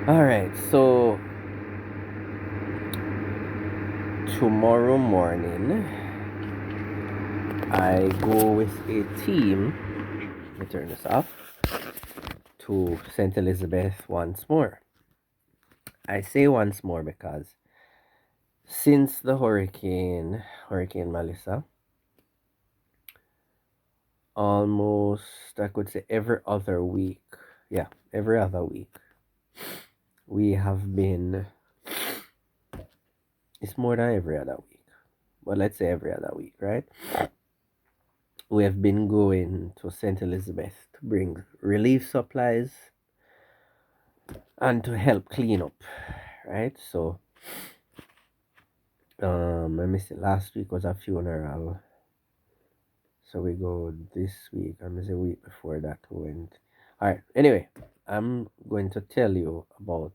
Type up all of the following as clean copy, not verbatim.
Alright, so tomorrow morning I go with a team, let me turn this off, to St. Elizabeth once more. I say once more because since the Hurricane Melissa, almost I could say every other week, yeah, every other week, we have been, it's more than every other week, but let's say every other week, right? We have been going to St. Elizabeth to bring relief supplies and to help clean up, right? So, I missed it. Last week was a funeral, so we go this week. I missed a week before that we went. All right. Anyway, I'm going to tell you about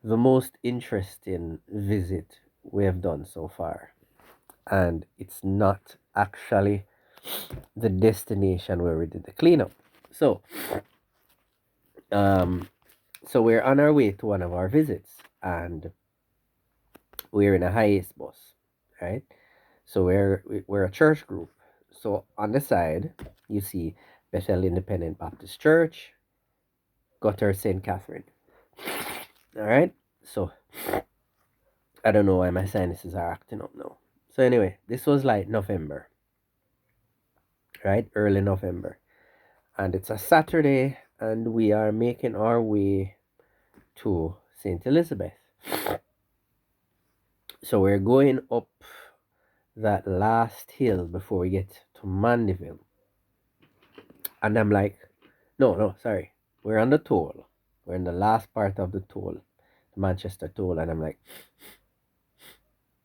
the most interesting visit we have done so far, and it's not actually the destination where we did the cleanup. So, um, so we're on our way to one of our visits, and we're in a highest bus, right? So we're a church group. So on the side, you see Bethel Independent Baptist Church, Gutter St. Catherine. All right. So I don't know why my sinuses are acting up now. So anyway, this was like November, right? Early November, and it's a Saturday, and we are making our way to St. Elizabeth. So we're going up that last hill before we get to Mandeville. And I'm like, no, sorry. We're on the toll. We're in the last part of the toll, the Manchester toll. And I'm like,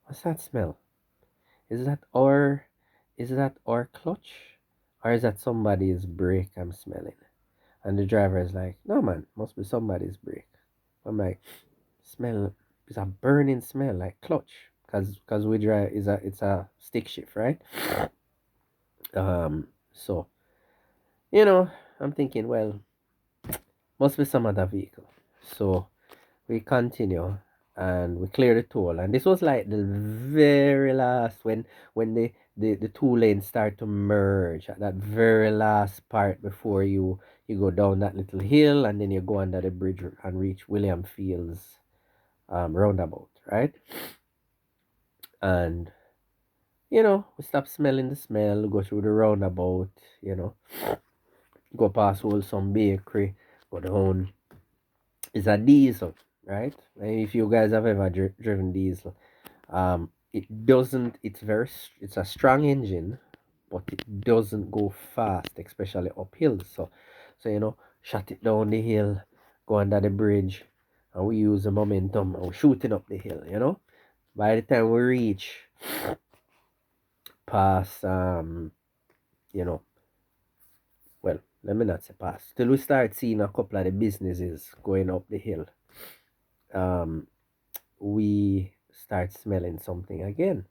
what's that smell? Is that our clutch? Or is that somebody's brake I'm smelling? And the driver is like, no man, must be somebody's brake. I'm like, smell, it's a burning smell like clutch. Cause we drive it's a stick shift, right? So I'm thinking, well, must be some other vehicle. So we continue and we clear the toll. And this was like the very last when the two lanes start to merge at that very last part before you go down that little hill and then you go under the bridge and reach William Fields roundabout, right? And we stop smelling the smell, go through the roundabout, go past some bakery, go down. It's a diesel, right? And if you guys have ever driven diesel, it doesn't. It's a strong engine, but it doesn't go fast, especially uphill. So shut it down the hill, go under the bridge, and we use the momentum and we're shooting up the hill. By the time we reach past, you know, well, let me not say past, till we start seeing a couple of the businesses going up the hill. We start smelling something again.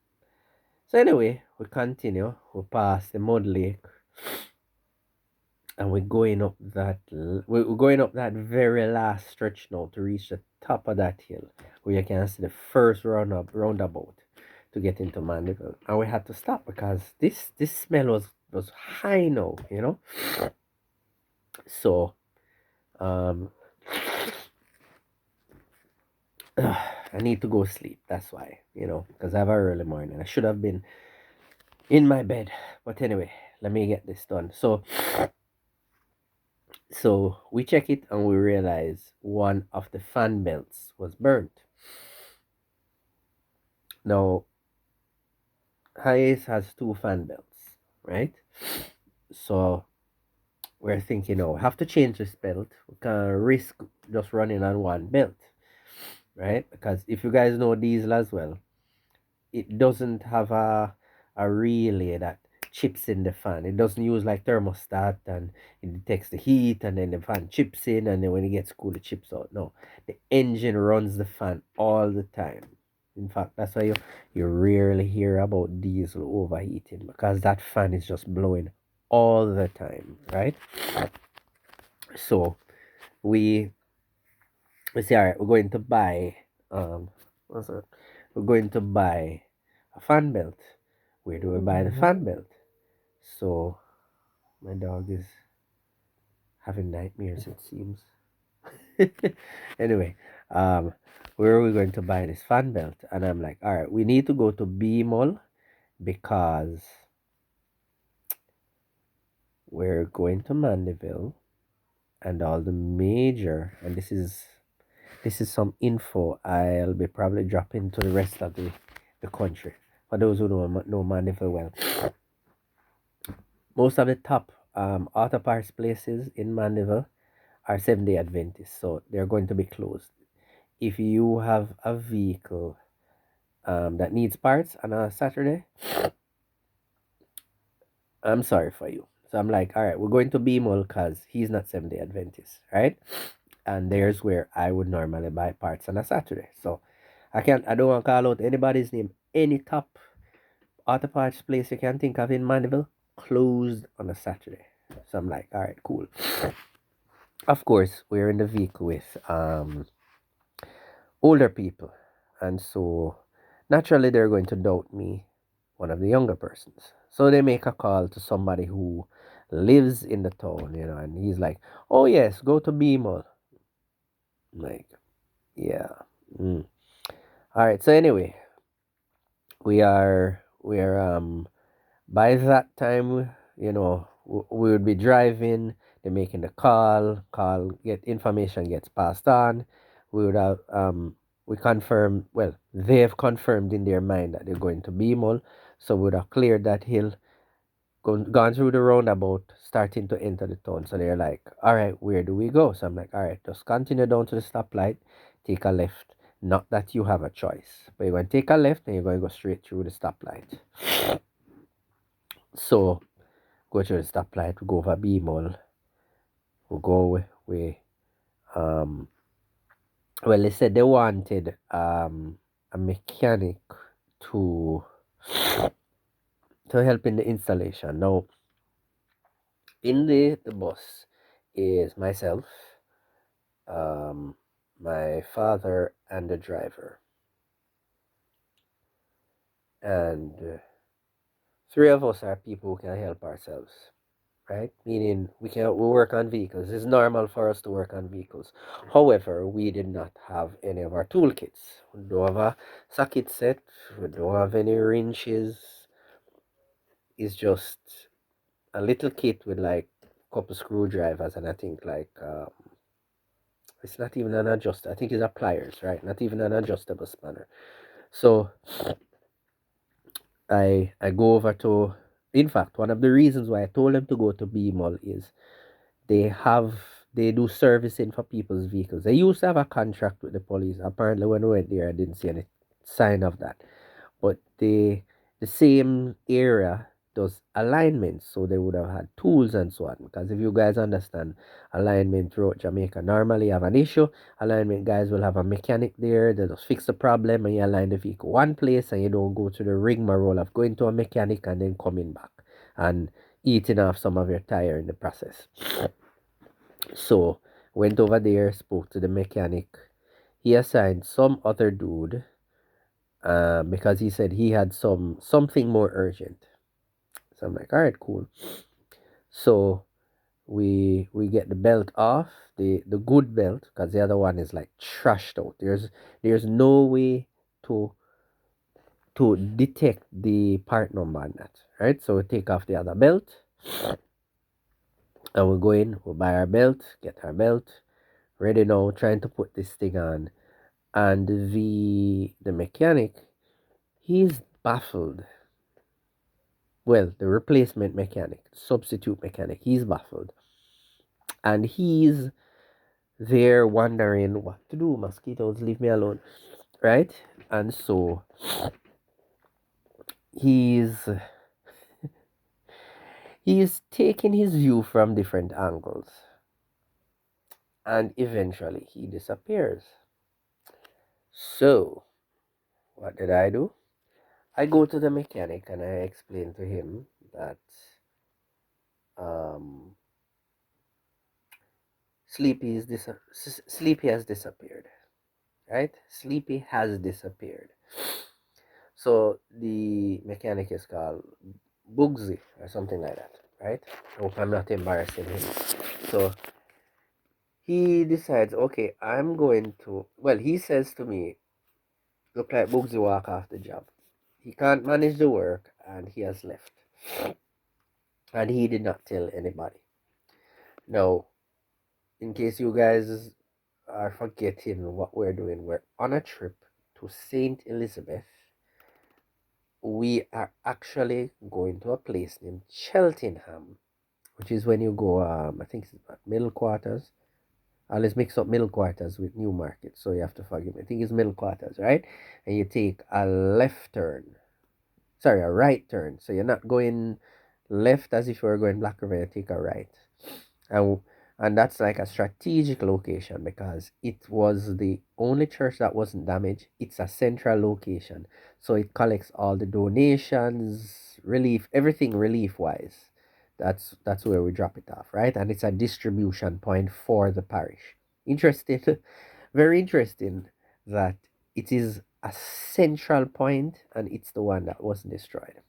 So anyway, we continue. We pass the mud lake, and we're going up that very last stretch now to reach the top of that hill, where you can see the first roundabout to get into Mandeville. And we had to stop because this smell was high now, So um I need to go sleep. That's why, because I have an early morning. I should have been in my bed. But anyway, let me get this done. So we check it and we realize one of the fan belts was burnt. Now, Hayes has two fan belts, right? So we're thinking, we have to change this belt. We can't risk just running on one belt, right? Because if you guys know diesel as well, it doesn't have a relay that chips in the fan. It doesn't use like thermostat and it detects the heat and then the fan chips in and then when it gets cool it chips out. No, the engine runs the fan all the time. In fact, that's why you rarely hear about diesel overheating because that fan is just blowing all the time, right? So we we say, all right, we're going to buy what's it? We're going to buy a fan belt. Where do we buy the fan belt? So my dog is having nightmares, it seems. Anyway, um, where are we going to buy this fan belt? And I'm like, all right, we need to go to B Mall because we're going to Mandeville and all the major, and this is some info I'll be probably dropping to the rest of the country. For those who know Mandeville well, most of the top auto parts places in Mandeville are 7-day Adventists, so they're going to be closed. If you have a vehicle that needs parts on a Saturday, I'm sorry for you. So I'm like, all right, we're going to B-Mall because he's not 7-day Adventist, right? And there's where I would normally buy parts on a Saturday. So I don't want to call out anybody's name. Any top auto parts place you can think of in Mandeville closed on a Saturday. So I'm like, all right, cool. Of course, we're in the vehicle with older people, and so naturally they're going to doubt me, one of the younger persons. So they make a call to somebody who lives in the town, and he's like, "Oh yes, go to B Mall." Like, yeah. Mm. All right. So anyway, we are by that time, we would be driving. They're making the call, get information gets passed on. We would have we confirm. Well, they've confirmed in their mind that they're going to Bemol, so we would have cleared that hill, gone through the roundabout, starting to enter the town. So they're like, "All right, where do we go?" So I'm like, "All right, just continue down to the stoplight, take a left. Not that you have a choice, but you're going to take a left and you're going to go straight through the stoplight." So go to the stoplight, we go over B Mall, we go we um well they said they wanted a mechanic to help in the installation. Now in the bus is myself, um my father and the driver, and three of us are people who can help ourselves, right? Meaning we work on vehicles. It's normal for us to work on vehicles. However, we did not have any of our toolkits. We don't have a socket set. We don't have any wrenches. It's just a little kit with like a couple screwdrivers, and I think like it's not even an adjuster. I think it's a pliers, right? Not even an adjustable spanner. So I go over to. In fact, one of the reasons why I told them to go to B Mall is they have they do servicing for people's vehicles. They used to have a contract with the police. Apparently, when we went there, I didn't see any sign of that. But the same area does alignment, so they would have had tools and so on. Because if you guys understand alignment throughout Jamaica, normally you have an issue. Alignment guys will have a mechanic there. They just fix the problem and you align the vehicle one place, and you don't go to the rigmarole of going to a mechanic and then coming back and eating off some of your tire in the process. So went over there, spoke to the mechanic. He assigned some other dude because he said he had something more urgent. So I'm like, all right, cool. So we get the belt off, the good belt, because the other one is like trashed out. There's no way to detect the part number on that, right? So we take off the other belt and we go in, we buy our belt, get our belt, ready now, trying to put this thing on. And the mechanic, he's baffled. Well, the replacement mechanic, substitute mechanic, he's baffled, and he's there wondering what to do. Mosquitoes, leave me alone, right? And so he's he's taking his view from different angles, and eventually he disappears. So what did I do? I go to the mechanic and I explain to him that um Sleepy has disappeared, right? Sleepy has disappeared. So the mechanic is called Bugsy or something like that, right? I hope I'm not embarrassing him. So he decides, okay, I'm going to. Well, he says to me, look like Bugsy walk off the job. He can't manage the work and he has left. And he did not tell anybody. Now, in case you guys are forgetting what we're doing, we're on a trip to St. Elizabeth. We are actually going to a place named Cheltenham, which is when you go, I think it's Middle Quarters. I always mix up Middle Quarters with Newmarket, so you have to forgive me. I think it's Middle Quarters, right? And you take a left turn, sorry, a right turn. So you're not going left as if you were going Black River, you take a right. And and that's like a strategic location because it was the only church that wasn't damaged. It's a central location. So it collects all the donations, relief, everything relief wise. That's where we drop it off, right? And it's a distribution point for the parish. Interesting, very interesting that it is a central point and it's the one that wasn't destroyed.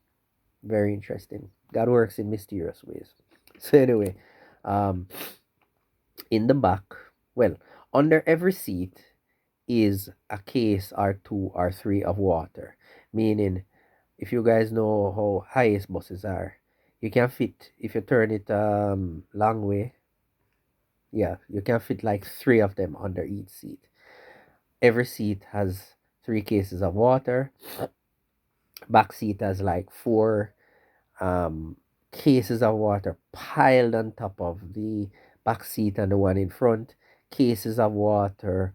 Very interesting. God works in mysterious ways. So anyway, um, in the back, well, under every seat is a case or two or three of water. Meaning, if you guys know how highest buses are, you can fit if you turn it long way. Yeah, you can fit like three of them under each seat. Every seat has three cases of water. Back seat has like four um, cases of water piled on top of the back seat and the one in front. Cases of water,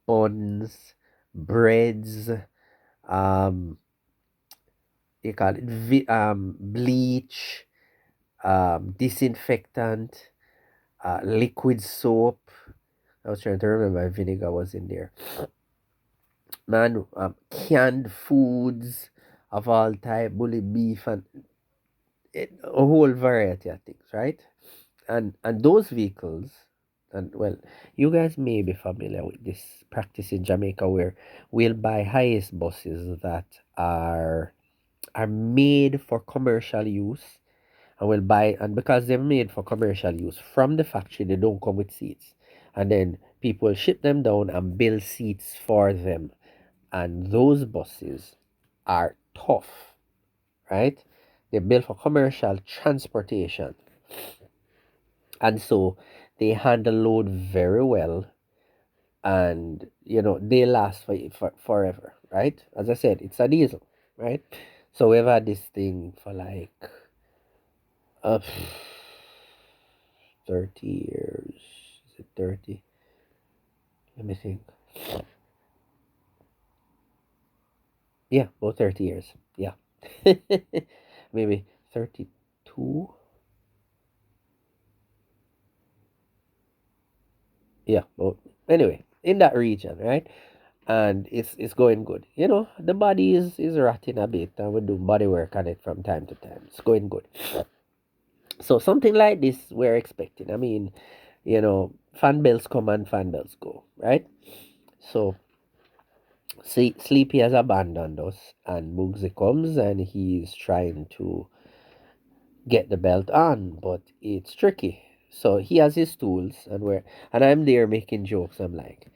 buns, breads, um, you call it bleach, disinfectant, liquid soap. I was trying to remember if vinegar was in there. Man, canned foods of all type, bully beef, and a whole variety of things, right? And those vehicles, and well, you guys may be familiar with this practice in Jamaica where we'll buy highest buses that are made for commercial use, and we'll buy, and because they're made for commercial use from the factory, they don't come with seats, and then people ship them down and build seats for them, and those buses are tough, right? They're built for commercial transportation, and so they handle load very well, and they last for forever, right? As I said, it's a diesel, right? So we've had this thing for like uh, 30 years. Is it 30? Let me think. Yeah, about 30 years. Yeah. Maybe 32. Yeah, but anyway, in that region, right? And it's going good. The body is rotting a bit, and we do body work on it from time to time. It's going good. So something like this we're expecting. I mean, fan bells come and fan bells go, right? So Sleepy has abandoned us, and Bugsy comes and he's trying to get the belt on, but it's tricky. So he has his tools, and I'm there making jokes. I'm like,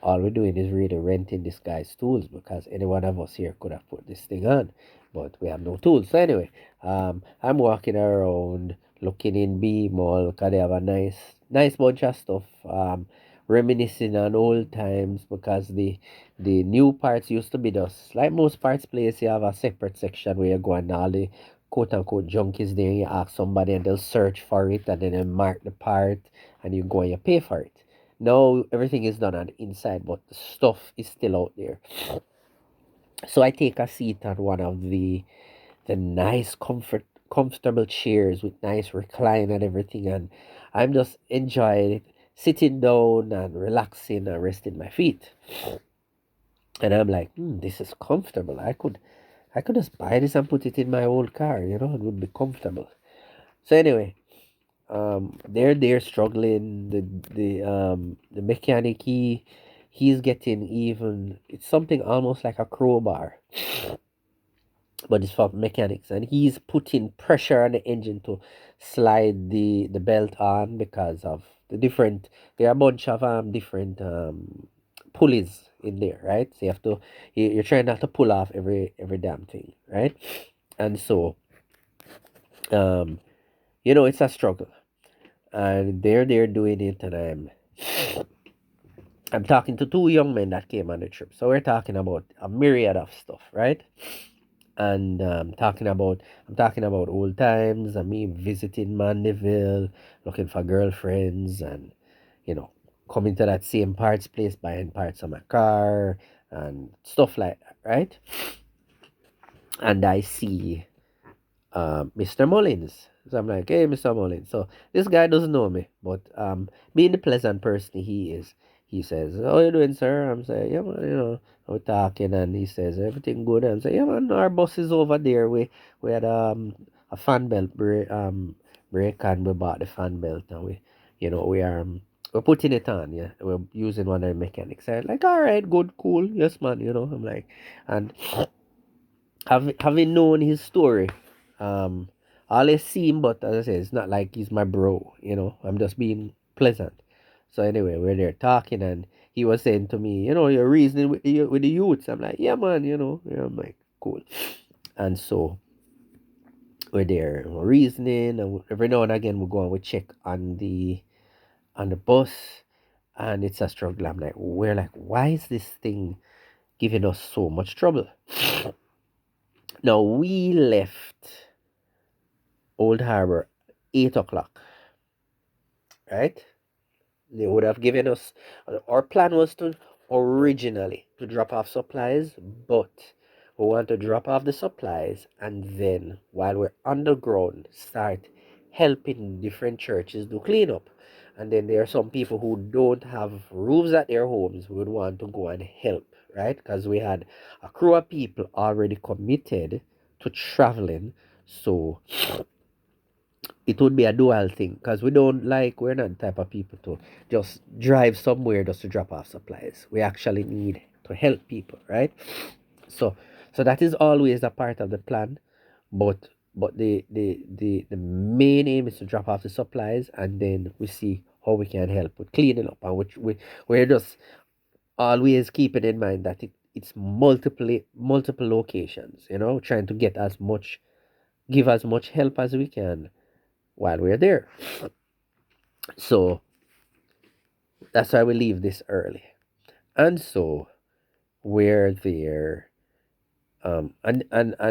all we're doing is really renting this guy's tools because any one of us here could have put this thing on, but we have no tools. So anyway, I'm walking around looking in B Mall because they have a nice bunch of stuff. Reminiscing on old times because the new parts used to be just like most parts place. You have a separate section where you go and all the quote unquote junkies there. You ask somebody and they'll search for it and then they mark the part and you go and you pay for it. Now everything is done on the inside, but the stuff is still out there. So I take a seat on one of the nice comfortable chairs with nice recline and everything, and I'm just enjoying it, sitting down and relaxing and resting my feet. And I'm like, this is comfortable. I could just buy this and put it in my old car, it would be comfortable. So anyway, They're struggling. The mechanic, he's getting even. It's something almost like a crowbar, but it's for mechanics, and he's putting pressure on the engine to slide the belt on because of the different. There are a bunch of different pulleys in there, right? So you have to you're trying not to pull off every damn thing, right? And so um it's a struggle, and they're doing it, and I'm talking to two young men that came on the trip. So we're talking about a myriad of stuff, right? And I'm talking about old times and me visiting Mandeville, looking for girlfriends, and you know, coming to that same parts place, buying parts of my car and stuff like that, right? And I see Mr. Mullins. So I'm like, hey, Mr. Mullins. So this guy doesn't know me, but being the pleasant person he is, he says, how you doing, sir? I'm saying, yeah, man, we're talking, and he says, everything good? I'm saying, yeah, man, our bus is over there. We had a fan belt break, and we bought the fan belt, and we're putting it on, yeah. We're using one of the mechanics. I'm like, all right, good, cool, yes, man, I'm like, and having known his story, I always see him, but as I say, it's not like he's my bro, I'm just being pleasant. So anyway, we're there talking, and he was saying to me, you're reasoning with the youths. I'm like, yeah, man, yeah, I'm like, cool. And so we're there, we're reasoning, and every now and again we go and we check on the bus, and it's a struggle. We're like, why is this thing giving us so much trouble? Now we left Old Harbor 8 o'clock, right? They would have given us. Our plan was to originally to drop off supplies, but we want to drop off the supplies, and then while we're underground, start helping different churches do cleanup. And then there are some people who don't have roofs at their homes who would want to go and help, right? Because we had a crew of people already committed to traveling. So it would be a dual thing, because we're not the type of people to just drive somewhere just to drop off supplies. We actually need to help people, right? So so that is always a part of the plan, but the main aim is to drop off the supplies, and then we see how we can help with cleaning up, and which we're just always keeping in mind that it's multiple locations, trying to give as much help as we can while we're there. So that's why we leave this early. And so we're there. And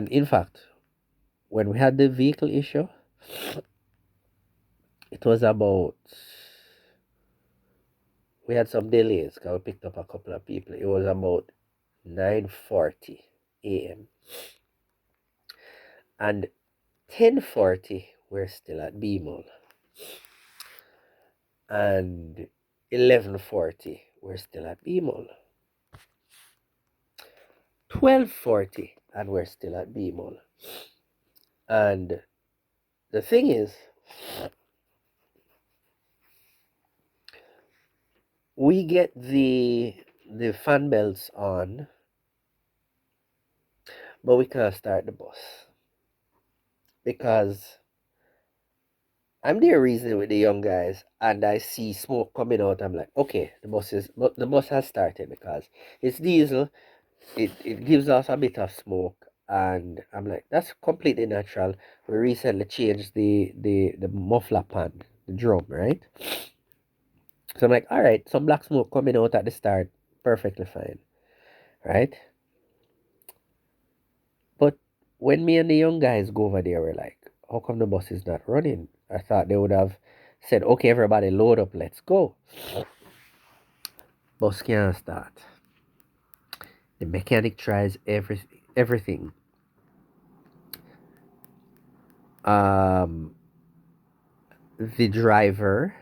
in fact, when we had the vehicle issue, it was about, we had some delays because we picked up a couple of people. It was about 9:40 a.m. And 10:40 we're still at B Mall. And 11:40 we're still at B Mall. 12:40 and we're still at B Mall. And the thing is, we get the fan belts on, but we can't start the bus because I'm there reasoning with the young guys, and I see smoke coming out. I'm like, okay, the bus has started because it's diesel. It gives us a bit of smoke, and I'm like, that's completely natural. We recently changed the muffler pan, the drum, right? So I'm like, all right, some black smoke coming out at the start, perfectly fine, right? But when me and the young guys go over there, we're like, how come the bus is not running? I thought they would have said, okay, everybody load up, let's go. Bus can't start. The mechanic tries everything. Um, the driver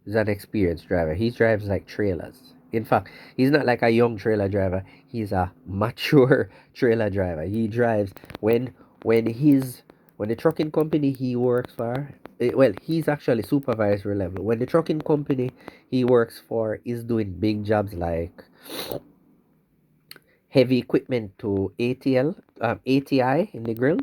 is an experienced driver. He drives like trailers. In fact, he's not like a young trailer driver. He's a mature trailer driver. He drives when he's When the trucking company he works for, well, he's actually supervisory level. When the trucking company he works for is doing big jobs like heavy equipment to ATI in the grill,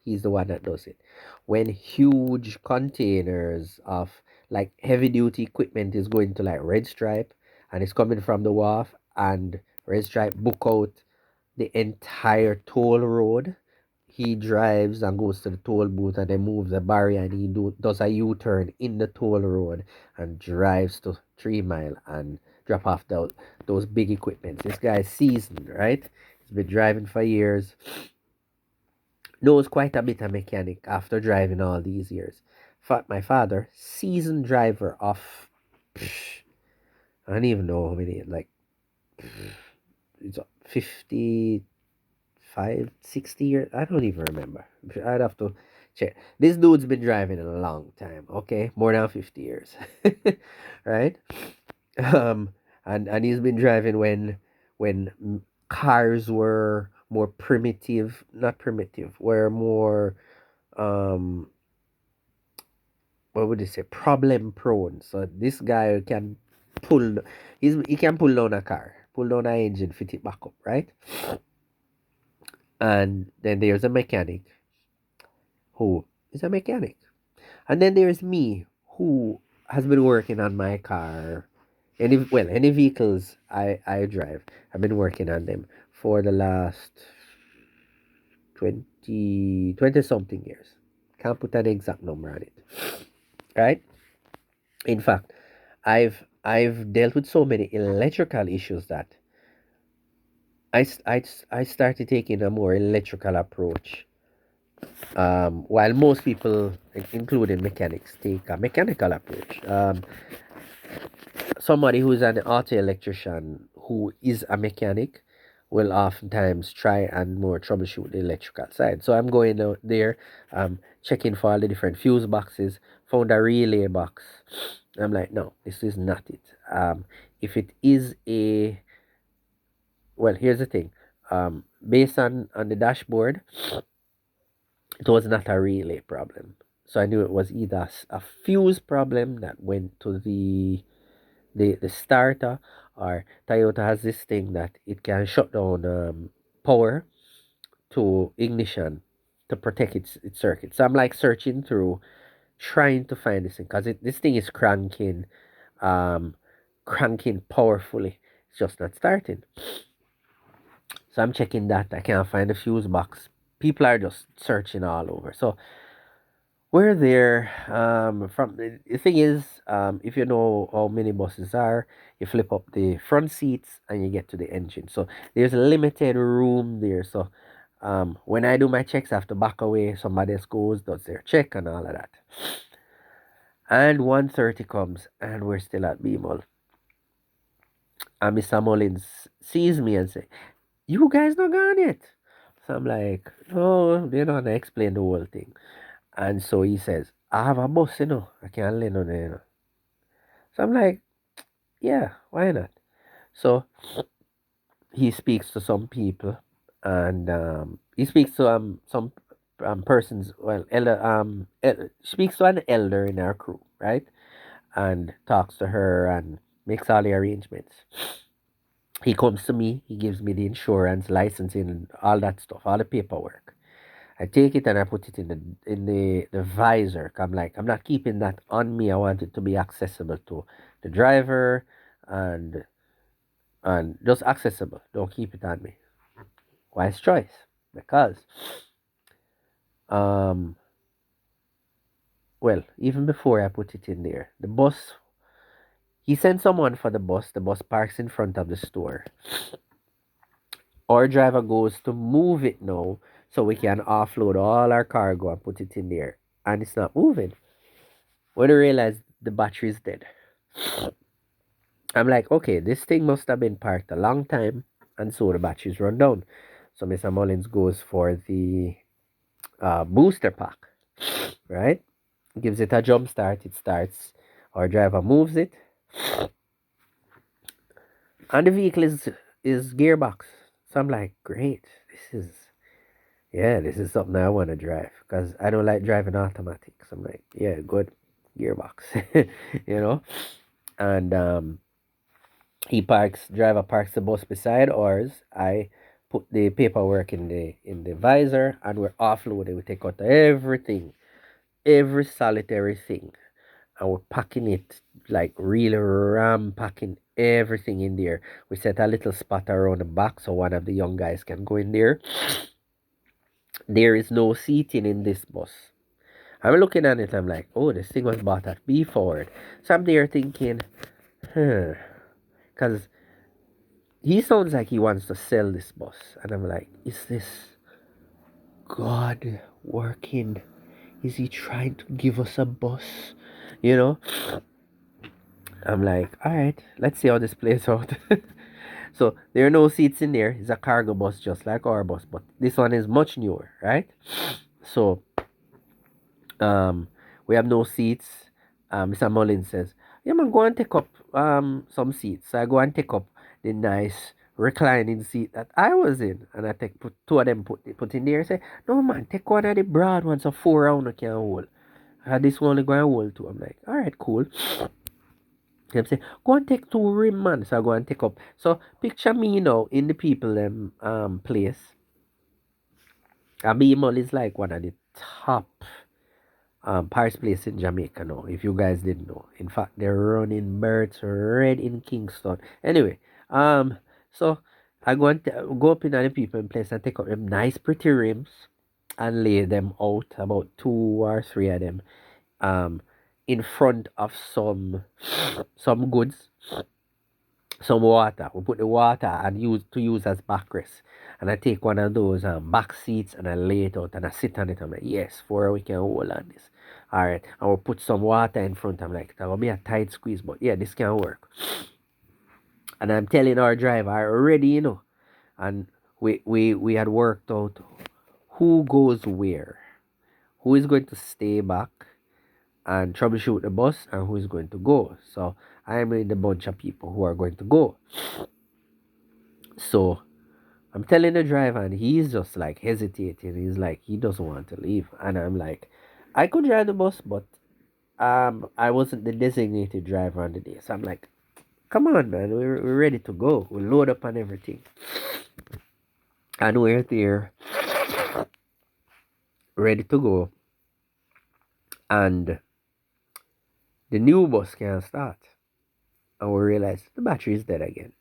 he's the one that does it. When huge containers of like heavy duty equipment is going to like Red Stripe and it's coming from the wharf and Red Stripe book out the entire toll road, he drives and goes to the toll booth and then moves the barrier and does a U-turn in the toll road and drives to 3 Mile and drop off those big equipments. This guy's seasoned, right? He's been driving for years, knows quite a bit of mechanic after driving all these years. My father, seasoned driver of, I don't even know how many, like, it's 50, 5, 60 years. I don't even remember. I'd have to check. This dude's been driving a long time. Okay, more than 50 years, right? Um, and he's been driving when cars were more primitive, not primitive, were more um, what would you say, problem prone. So this guy can pull, he can pull down a car, pull down an engine, fit it back up, right? And then there's a mechanic who is a mechanic. And then there's me who has been working on my car. Any vehicles I drive, I've been working on them for the last 20 something years. Can't put an exact number on it. Right? In fact, I've dealt with so many electrical issues that I started taking a more electrical approach. While most people, including mechanics, take a mechanical approach. Somebody who's an auto electrician who is a mechanic will oftentimes try and more troubleshoot the electrical side. So I'm going out there, checking for all the different fuse boxes, found a relay box. I'm like, no, this is not it. If it is a, well, here's the thing. Based on the dashboard, it was not a relay problem. So I knew it was either a fuse problem that went to the starter, or Toyota has this thing that it can shut down power to ignition to protect its circuit. So I'm like searching through, trying to find this thing because this thing is um, cranking powerfully. It's just not starting. So I'm checking that. I can't find the fuse box. People are just searching all over. So we're there. From the thing is, if you know how many buses are, you flip up the front seats and you get to the engine. So there's limited room there. So when I do my checks, I have to back away. Somebody else goes, does their check and all of that. And 1:30 comes and we're still at B-Mall. And Mr. Mullins sees me and say, "You guys not gone yet?" So I'm like, "No, they're not gonna explain the whole thing." And so he says, "I have a bus, I can't lend on it, So I'm like, yeah, why not? So he speaks to some people, and he speaks to some persons. Well, speaks to an elder in our crew, right? And talks to her and makes all the arrangements. He comes to me. He gives me the insurance, licensing, and all that stuff, all the paperwork. I take it and I put it in the visor. I'm like, I'm not keeping that on me. I want it to be accessible to the driver and just accessible. Don't keep it on me. Wise choice. Because um well, even before I put it in there, the bus, he sent someone for the bus parks in front of the store. Our driver goes to move it now so we can offload all our cargo and put it in there. And it's not moving. When I realize the battery is dead. I'm like, okay, this thing must have been parked a long time, and so the batteries run down. So Mr. Mullins goes for the booster pack, right? Gives it a jump start. It starts. Our driver moves it, and the vehicle is gearbox. So I'm like, great, this is yeah, this is something I want to drive because I don't like driving automatics. I'm like, yeah, good gearbox, you know. And driver parks the bus beside ours. I put the paperwork in the visor, and we're offloading. We take out everything, every solitary thing, and we're packing it like really ram packing everything in there. We set a little spot around the back so one of the young guys can go in there. There is no seating in this bus. I'm looking at it, I'm like, oh, this thing was bought at B Ford. So I'm there thinking, huh, because he sounds like he wants to sell this bus. And I'm like, is this God working? Is he trying to give us a bus? You know? I'm like, all right, let's see how this plays out. So there are no seats in there. It's a cargo bus just like our bus, but this one is much newer, right? So um we have no seats. Mr. Mullins says, yeah man, go and take up some seats. So I go and take up the nice reclining seat that I was in, and I take put two of them put in there. Say, no man, take one of the broad ones, so four round I can hold. This one only going to hold two. I'm like, all right, cool. Them say, go and take two rim, man. So I go and take up. So picture me now in the people place. And Beamol is like one of the top Paris place in Jamaica now, if you guys didn't know. In fact, they're running birds red in Kingston. Anyway, so I go and go up in the people in place and take up them nice pretty rims and lay them out, about two or three of them, um in front of some goods, some water. We put the water and use as backrest. And I take one of those back seats and I lay it out and I sit on it. I'm like, yes, four we can hold on this. All right. I will put some water in front. I'm like, that'll be a tight squeeze, but yeah, this can work. And I'm telling our driver already, and we had worked out who goes where, who is going to stay back and troubleshoot the bus, and who is going to go. So I'm in the bunch of people who are going to go. So I'm telling the driver, and he's just like hesitating. He's like, he doesn't want to leave. And I'm like, I could drive the bus, but I wasn't the designated driver on the day. So I'm like, come on, man, we're ready to go. We load up on everything. And we're there, ready to go. And the new bus can't start. And we realize the battery is dead again.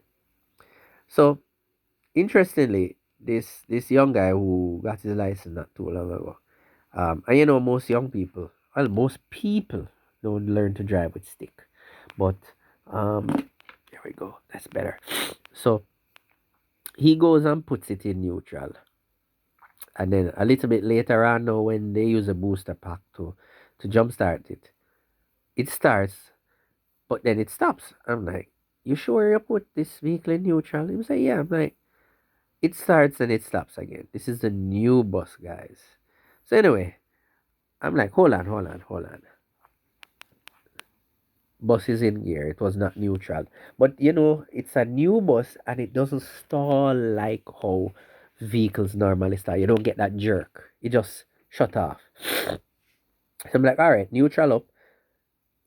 So interestingly, this young guy who got his license not too long ago, and most young people, well, most people don't learn to drive with stick, but there we go, that's better. So he goes and puts it in neutral, and then a little bit later on, now when they use a booster pack to jumpstart it, it starts, but then it stops. I'm like, you sure you put this vehicle in neutral? He was like, yeah. I'm like, it starts and it stops again. This is the new bus, guys. So anyway, I'm like, hold on. Bus is in gear. It was not neutral. But it's a new bus and it doesn't stall like how vehicles normally start. You don't get that jerk. It just shut off. So I'm like, all right, neutral up,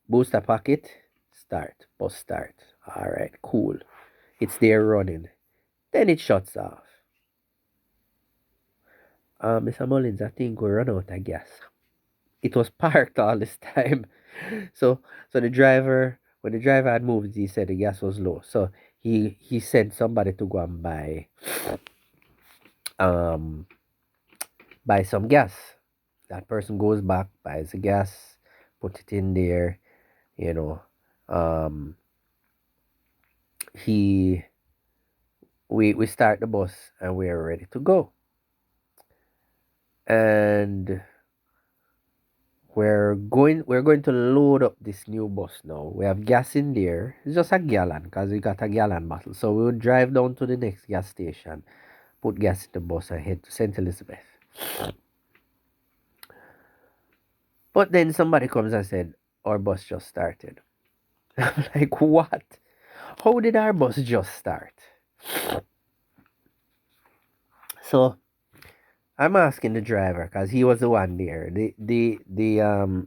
booster pocket, start, bus start. All right, cool. It's there running. Then it shuts off. Mr. Mullins, I think we run out of gas. It was parked all this time. So when the driver had moved, he said the gas was low. So he sent somebody to go and um buy some gas. That person goes back, buys the gas, put it in there, you know. Um he we start the bus and we're ready to go. And we're going to load up this new bus now. We have gas in there. It's just a gallon because we got a gallon bottle. So we will drive down to the next gas station, put gas in the bus, and head to St. Elizabeth. But then somebody comes and said, our bus just started. I'm like, what? How did our bus just start? So I'm asking the driver because he was the one there. The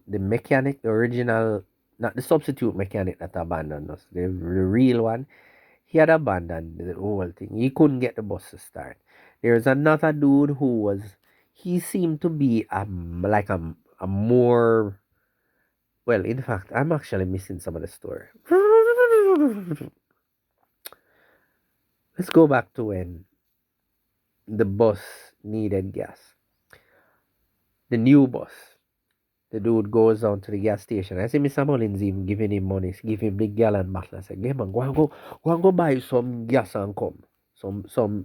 mechanic, the original, not the substitute mechanic that abandoned us, the real one. He had abandoned the whole thing. He couldn't get the bus to start. There's another dude who was. He seemed to be like a more. Well, in fact, I'm actually missing some of the story. Let's go back to when the bus needed gas. The new bus. The dude goes down to the gas station. I see Mr. Mullins even giving him money, give him big gallon bottle. I said, "Hey man, go and go buy some gas and come.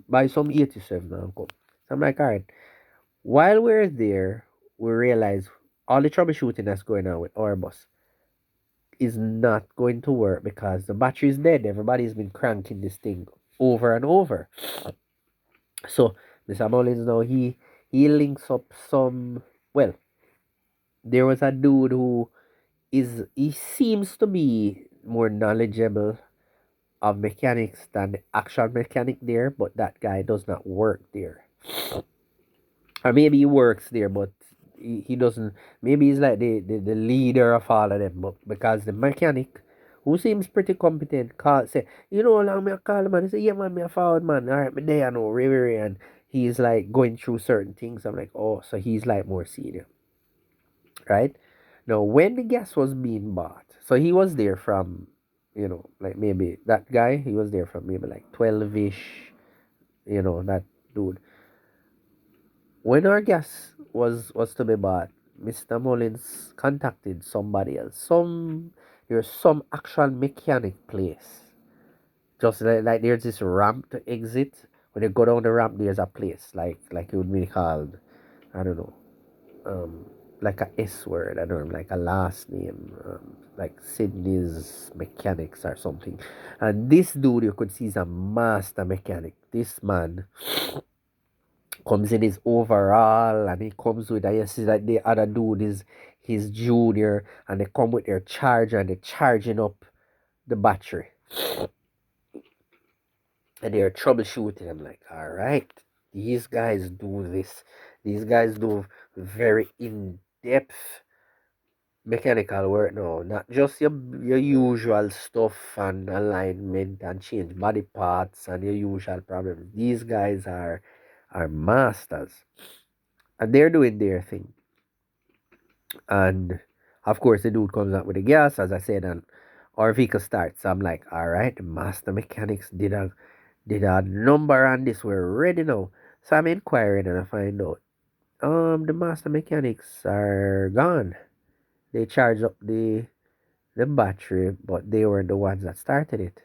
Buy some 87 and come." So I'm like, all right. While we're there, we realize all the troubleshooting that's going on with our bus is not going to work because the battery is dead. Everybody's been cranking this thing over and over. So Mr. Mullins now he links up some. Well, there was a dude who he seems to be more knowledgeable of mechanics than the actual mechanic there, but that guy does not work there. Or maybe he works there, but he doesn't. Maybe he's like the leader of all of them, but because the mechanic, who seems pretty competent, say, allow me a call, man. He say, yeah, man, me a forward, man. All right, me there, I know, really, and he's like going through certain things. I'm like, oh, so he's like more senior, right? Now, when the gas was being bought, so he was there from, like maybe that guy, he was there from maybe like 12-ish, that dude. When our gas was to be bought, Mr. Mullins contacted somebody else. There's some actual mechanic place. Just like there's this ramp to exit. When you go down the ramp, there's a place like it would be called, I don't know, um, like a S word. I don't know, like a last name, like Sydney's Mechanics or something. And this dude you could see is a master mechanic. This man comes in his overall and he comes with, I see that the other dude is his junior, and they come with their charger and they're charging up the battery and they're troubleshooting. I'm like, all right, these guys do this. These guys do very in-depth mechanical work now, not just your usual stuff and alignment and change body parts and your usual problems. These guys are masters and they're doing their thing. And of course, the dude comes out with the gas, as I said, and our vehicle starts. So I'm like, all right, the master mechanics did a number on this. We're ready now. So I'm inquiring and I find out the master mechanics are gone. They charged up the battery, but they were the ones that started it.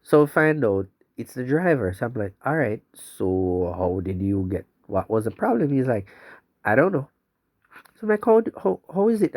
So find out it's the driver. So I'm like, all right, so how did you get what was the problem? He's like, I don't know. So I'm like, how is it